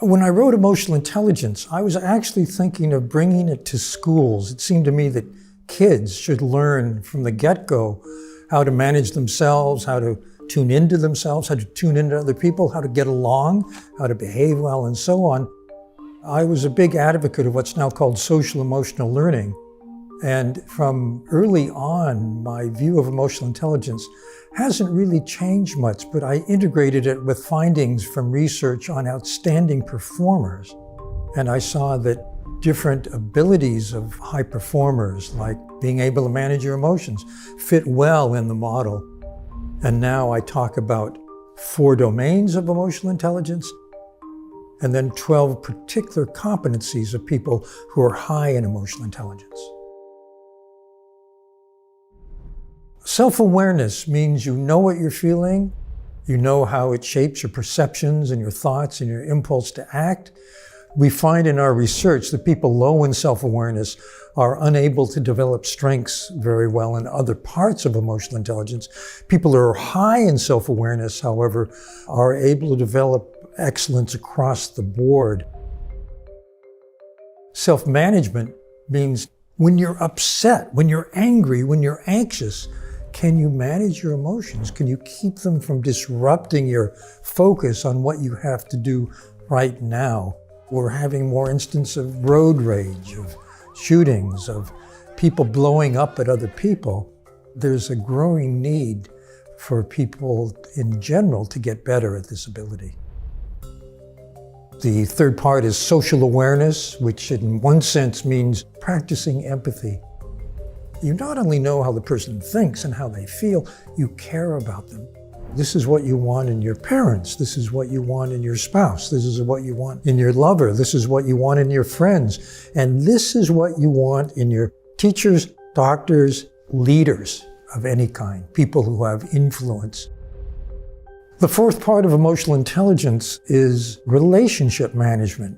When I wrote Emotional Intelligence, I was actually thinking of bringing it to schools. It seemed to me that kids should learn from the get-go how to manage themselves, how to tune into themselves, how to tune into other people, how to get along, how to behave well, and so on. I was a big advocate of what's now called social emotional learning. And from early on, my view of emotional intelligence hasn't really changed much, but I integrated it with findings from research on outstanding performers. And I saw that different abilities of high performers, like being able to manage your emotions, fit well in the model. And now I talk about 4 domains of emotional intelligence, and then 12 particular competencies of people who are high in emotional intelligence. Self-awareness means you know what you're feeling, you know how it shapes your perceptions and your thoughts and your impulse to act. We find in our research that people low in self-awareness are unable to develop strengths very well in other parts of emotional intelligence. People who are high in self-awareness, however, are able to develop excellence across the board. Self-management means when you're upset, when you're angry, when you're anxious, can you manage your emotions? Can you keep them from disrupting your focus on what you have to do right now? We're having more instances of road rage, of shootings, of people blowing up at other people. There's a growing need for people in general to get better at this ability. The third part is social awareness, which in one sense means practicing empathy. You not only know how the person thinks and how they feel, you care about them. This is what you want in your parents. This is what you want in your spouse. This is what you want in your lover. This is what you want in your friends. And this is what you want in your teachers, doctors, leaders of any kind, people who have influence. The fourth part of emotional intelligence is relationship management.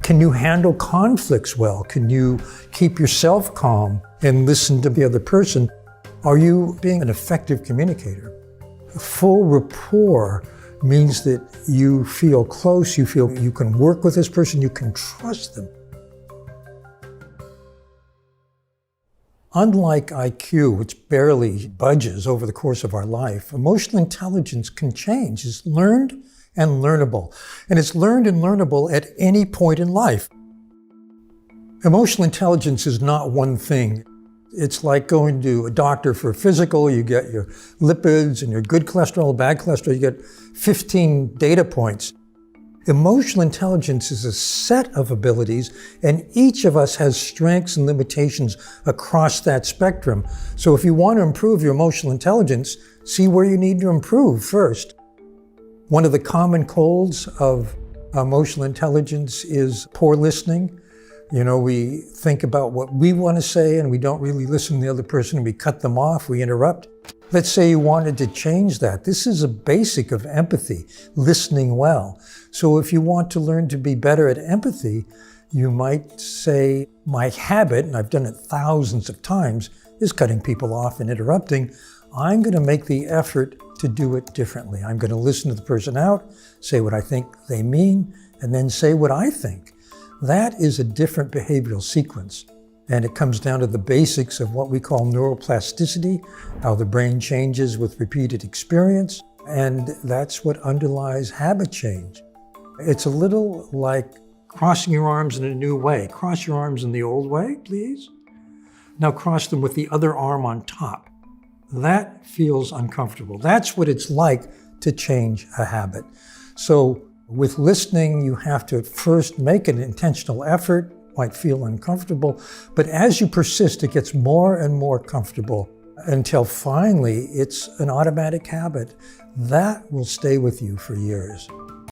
Can you handle conflicts well? Can you keep yourself calm and listen to the other person? Are you being an effective communicator? Full rapport means that you feel close, you feel you can work with this person, you can trust them. Unlike IQ, which barely budges over the course of our life, emotional intelligence can change. It's learned and learnable. And it's learned and learnable at any point in life. Emotional intelligence is not one thing. It's like going to a doctor for a physical. You get your lipids and your good cholesterol, bad cholesterol. You get 15 data points. Emotional intelligence is a set of abilities, and each of us has strengths and limitations across that spectrum. So if you want to improve your emotional intelligence, see where you need to improve first. One of the common colds of emotional intelligence is poor listening. You know, we think about what we want to say and we don't really listen to the other person, and we cut them off, we interrupt. Let's say you wanted to change that. This is a basic of empathy, listening well. So if you want to learn to be better at empathy, you might say, my habit, and I've done it thousands of times, is cutting people off and interrupting. I'm going to make the effort to do it differently. I'm going to listen to the person out, say what I think they mean, and then say what I think. That is a different behavioral sequence. And it comes down to the basics of what we call neuroplasticity, how the brain changes with repeated experience. And that's what underlies habit change. It's a little like crossing your arms in a new way. Cross your arms in the old way, please. Now cross them with the other arm on top. That feels uncomfortable. That's what it's like to change a habit. So with listening, you have to first make an intentional effort, might feel uncomfortable, but as you persist, it gets more and more comfortable until finally it's an automatic habit. That will stay with you for years.